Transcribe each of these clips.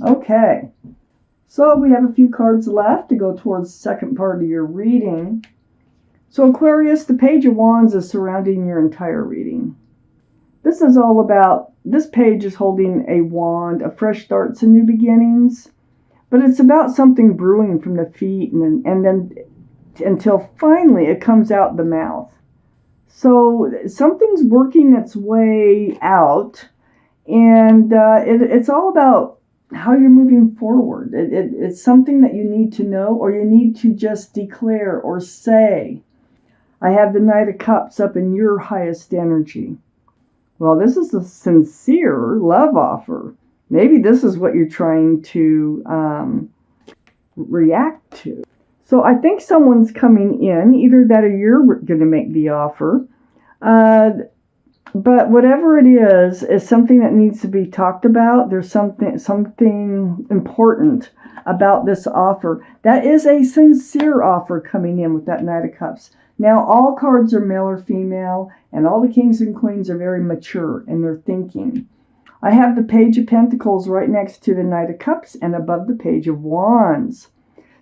Okay, so we have a few cards left to go towards the second part of your reading. So Aquarius, the Page of Wands is surrounding your entire reading. This is all about, this page is holding a wand of fresh starts and new beginnings, but it's about something brewing from the feet and then until finally it comes out the mouth. So something's working its way out, and it's all about how you're moving forward. It's something that you need to know, or you need to just declare or say. I have the Knight of Cups up in your highest energy. Well, this is a sincere love offer. Maybe this is what you're trying to react to. So I think someone's coming in, either that or you're going to make the offer. But whatever it is something that needs to be talked about. There's something important about this offer. That is a sincere offer coming in with that Knight of Cups. Now, all cards are male or female, and all the kings and queens are very mature in their thinking. I have the Page of Pentacles right next to the Knight of Cups and above the Page of Wands.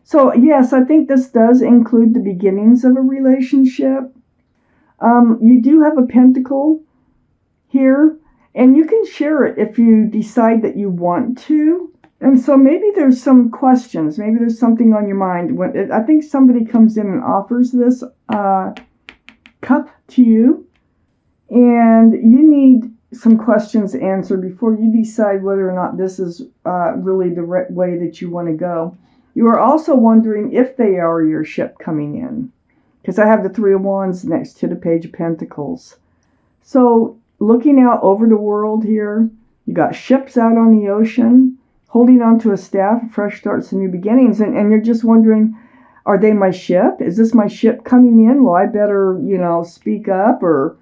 So, yes, I think this does include the beginnings of a relationship. You do have a pentacle here, and you can share it if you decide that you want to. And so maybe there's some questions. Maybe there's something on your mind. I think somebody comes in and offers this cup to you, and you need some questions answered before you decide whether or not this is really the right way that you want to go. You are also wondering if they are your ship coming in, because I have the Three of Wands next to the Page of Pentacles. So looking out over the world here, you got ships out on the ocean, holding onto a staff, fresh starts and new beginnings, and you're just wondering, are they my ship? Is this my ship coming in? Well, I better, speak up or,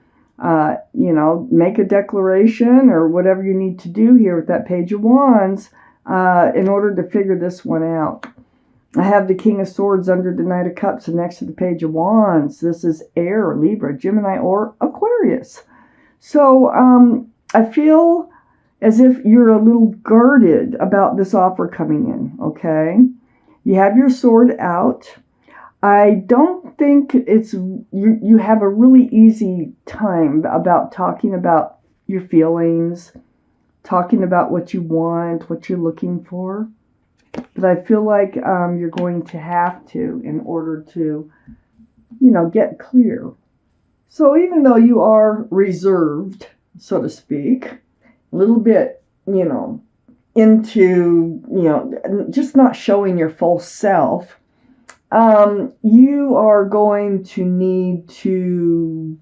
make a declaration or whatever you need to do here with that Page of Wands in order to figure this one out. I have the King of Swords under the Knight of Cups and next to the Page of Wands. This is Air, Libra, Gemini, or Aquarius. So I feel as if you're a little guarded about this offer coming in, okay? You have your sword out. I don't think you have a really easy time about talking about your feelings, talking about what you want, what you're looking for. But I feel like you're going to have to in order to, get clear. So even though you are reserved, so to speak, a little bit, into, just not showing your full self, you are going to need to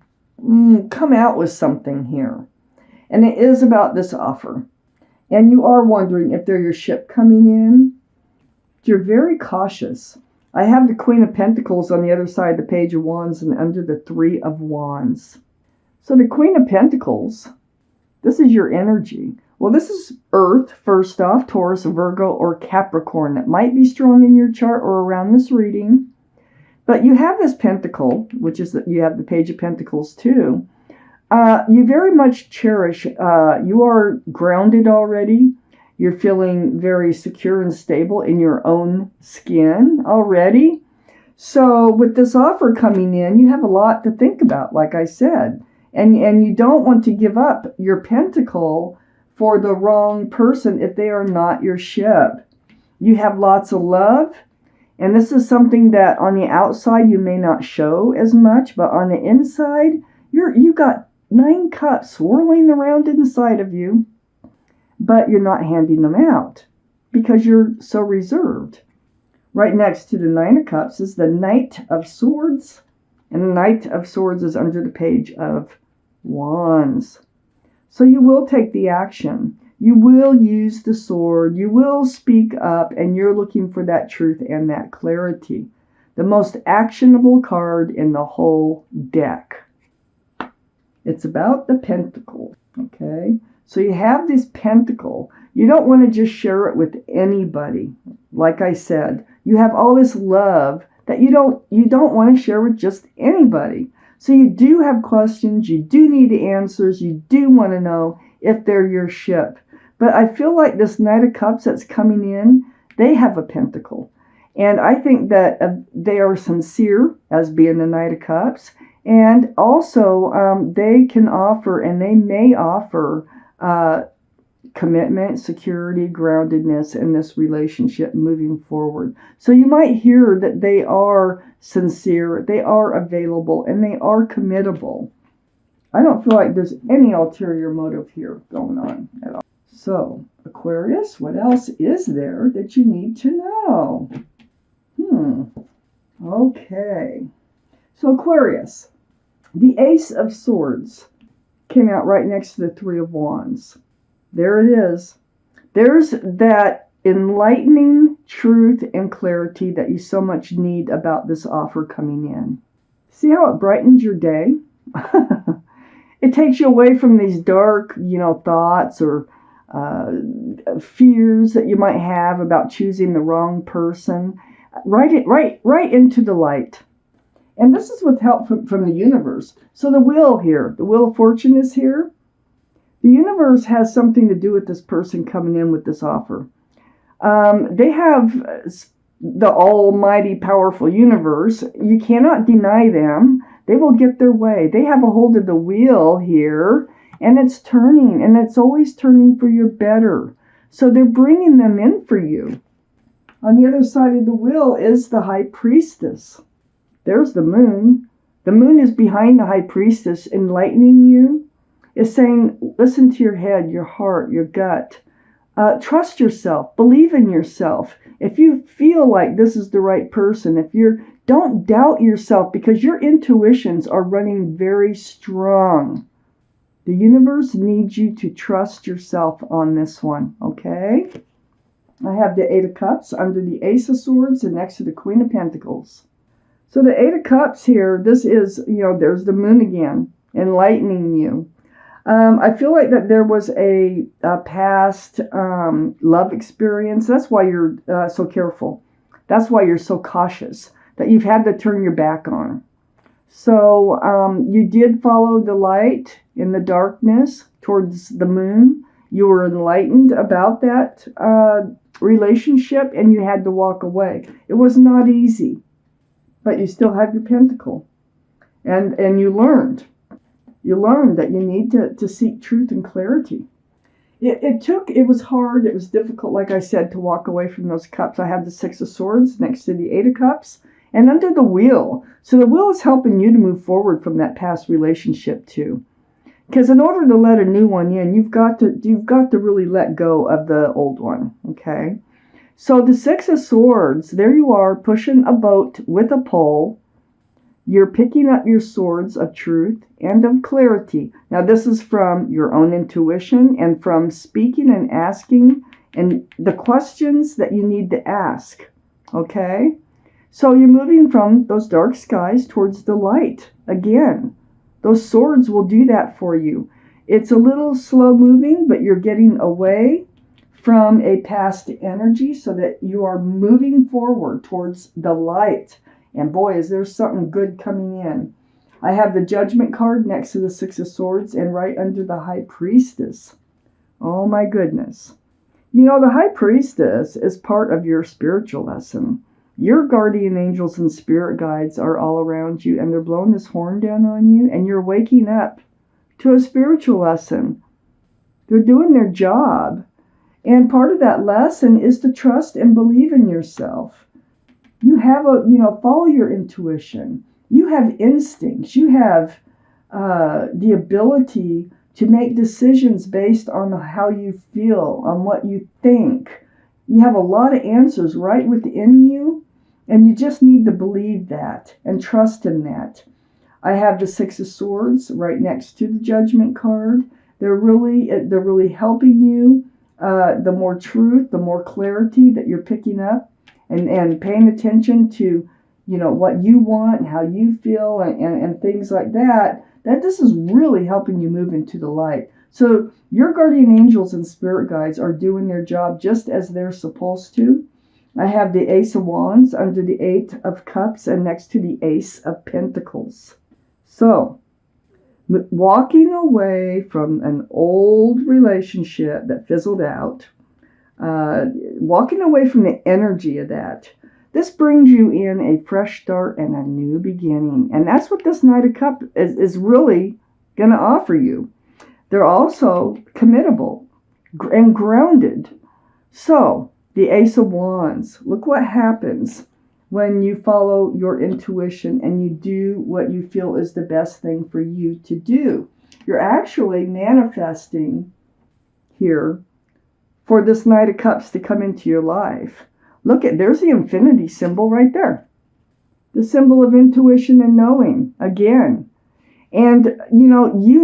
come out with something here. And it is about this offer. And you are wondering if they're your ship coming in. You're very cautious. I have the Queen of Pentacles on the other side of the Page of Wands and under the Three of Wands. So the Queen of Pentacles, this is your energy. Well, this is Earth, first off, Taurus, Virgo, or Capricorn. That might be strong in your chart or around this reading. But you have this pentacle, which is that you have the Page of Pentacles too. You very much cherish, you are grounded already. You're feeling very secure and stable in your own skin already. So with this offer coming in, you have a lot to think about, like I said. And you don't want to give up your pentacle for the wrong person if they are not your ship. You have lots of love. And this is something that on the outside you may not show as much, but on the inside, you got 9 cups swirling around inside of you. But you're not handing them out because you're so reserved. Right next to the Nine of Cups is the Knight of Swords, and the Knight of Swords is under the Page of Wands. So you will take the action. You will use the sword. You will speak up, and you're looking for that truth and that clarity. The most actionable card in the whole deck. It's about the Pentacle, okay? So you have this pentacle. You don't want to just share it with anybody. Like I said, you have all this love that you don't want to share with just anybody. So you do have questions. You do need answers. You do want to know if they're your ship. But I feel like this Knight of Cups that's coming in, they have a pentacle. And I think that they are sincere as being the Knight of Cups. And also, they can offer, and they may offer, commitment, security, groundedness in this relationship moving forward. So you might hear that they are sincere, they are available, and they are committable. I don't feel like there's any ulterior motive here going on at all. So, Aquarius, what else is there that you need to know? Okay. So, Aquarius, the Ace of Swords came out right next to the Three of Wands. There it is. There's that enlightening truth and clarity that you so much need about this offer coming in. See how it brightens your day? It takes you away from these dark, thoughts or fears that you might have about choosing the wrong person. Right into the light. And this is with help from the universe. So the wheel here, the Wheel of Fortune is here. The universe has something to do with this person coming in with this offer. They have the almighty powerful universe. You cannot deny them. They will get their way. They have a hold of the wheel here, and it's turning, and it's always turning for your better. So they're bringing them in for you. On the other side of the wheel is the High Priestess. There's the moon. The moon is behind the High Priestess, enlightening you. It's saying, listen to your head, your heart, your gut. Trust yourself. Believe in yourself. If you feel like this is the right person, don't doubt yourself, because your intuitions are running very strong. The universe needs you to trust yourself on this one, okay? I have the Eight of Cups under the Ace of Swords and next to the Queen of Pentacles. So the Eight of Cups here, this is, there's the moon again, enlightening you. I feel like that there was a past love experience. That's why you're so careful. That's why you're so cautious, that you've had to turn your back on. So you did follow the light in the darkness towards the moon. You were enlightened about that relationship, and you had to walk away. It was not easy, but you still have your pentacle. And you learned. You learned that you need to seek truth and clarity. It was hard, it was difficult, like I said, to walk away from those cups. I have the Six of Swords next to the Eight of Cups, and under the wheel. So the wheel is helping you to move forward from that past relationship too. Because in order to let a new one in, you've got to really let go of the old one, okay? So the Six of Swords, there you are, pushing a boat with a pole. You're picking up your swords of truth and of clarity. Now, this is from your own intuition and from speaking and asking and the questions that you need to ask, okay? So you're moving from those dark skies towards the light again. Those swords will do that for you. It's a little slow moving, but you're getting away from a past energy so that you are moving forward towards the light. And boy, is there something good coming in. I have the Judgment card next to the Six of Swords and right under the High Priestess. Oh my goodness. The High Priestess is part of your spiritual lesson. Your guardian angels and spirit guides are all around you, and they're blowing this horn down on you, and you're waking up to a spiritual lesson. They're doing their job. And part of that lesson is to trust and believe in yourself. You have follow your intuition. You have instincts. You have the ability to make decisions based on how you feel, on what you think. You have a lot of answers right within you, and you just need to believe that and trust in that. I have the Six of Swords right next to the Judgment card. They're really helping you. The more truth, the more clarity that you're picking up, and paying attention to, what you want and how you feel and things like that, that this is really helping you move into the light. So your guardian angels and spirit guides are doing their job just as they're supposed to. I have the Ace of Wands under the Eight of Cups and next to the Ace of Pentacles. So Walking away from an old relationship that fizzled out, walking away from the energy of that. This brings you in a fresh start and a new beginning. And that's what this Knight of Cups is really going to offer you. They're also committable and grounded. So, the Ace of Wands. Look what happens when you follow your intuition and you do what you feel is the best thing for you to do. You're actually manifesting here for this Knight of Cups to come into your life. Look at, there's the infinity symbol right there. The symbol of intuition and knowing, again. And, you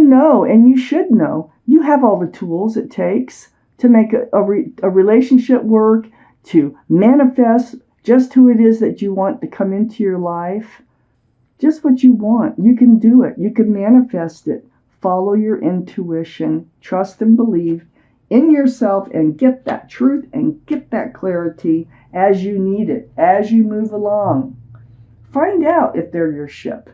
know, and you should know, you have all the tools it takes to make a relationship work, to manifest just who it is that you want to come into your life. Just what you want. You can do it. You can manifest it. Follow your intuition. Trust and believe in yourself and get that truth and get that clarity as you need it, as you move along. Find out if they're your ship.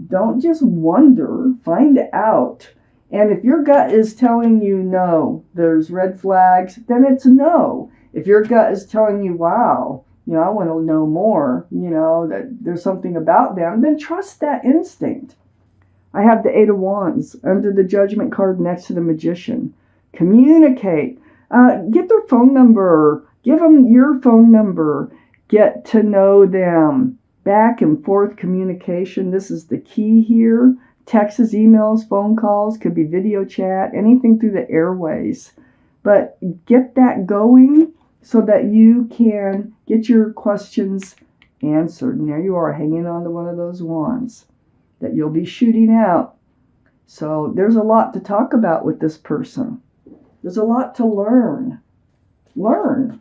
Don't just wonder. Find out. And if your gut is telling you no, there's red flags, then it's no. If your gut is telling you, wow, I want to know more, that there's something about them, then trust that instinct. I have the Eight of Wands under the Judgment card next to the Magician. Communicate. Get their phone number. Give them your phone number. Get to know them. Back and forth communication. This is the key here. Texts, emails, phone calls, could be video chat, anything through the airways. But get that going so that you can get your questions answered. And there you are, hanging on to one of those wands that you'll be shooting out. So there's a lot to talk about with this person. There's a lot to learn. Learn.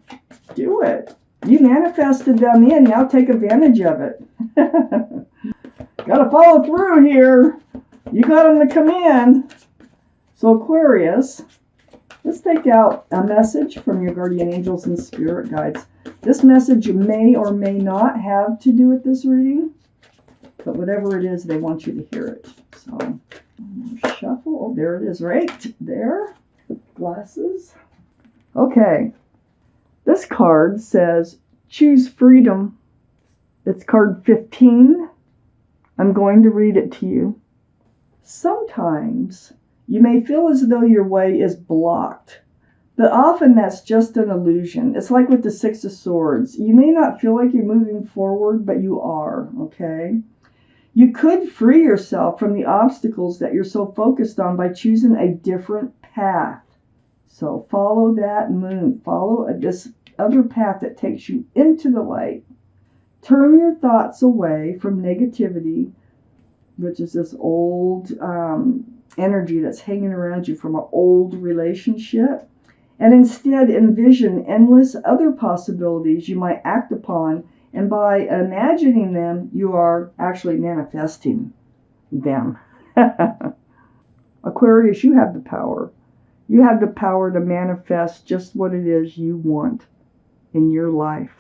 Do it. You manifested them in. Now take advantage of it. Got to follow through here. You got them to come in. So Aquarius, let's take out a message from your guardian angels and spirit guides. This message may or may not have to do with this reading, but whatever it is, they want you to hear it. So shuffle. Oh, there it is right there. Glasses. Okay. This card says, choose freedom. It's card 15. I'm going to read it to you. Sometimes you may feel as though your way is blocked, but often that's just an illusion. It's like with the Six of Swords. You may not feel like you're moving forward, but you are, okay? You could free yourself from the obstacles that you're so focused on by choosing a different path. So follow that moon. Follow this other path that takes you into the light. Turn your thoughts away from negativity, which is this old energy that's hanging around you from an old relationship, and instead envision endless other possibilities you might act upon, and by imagining them, you are actually manifesting them. Aquarius, you have the power. You have the power to manifest just what it is you want in your life.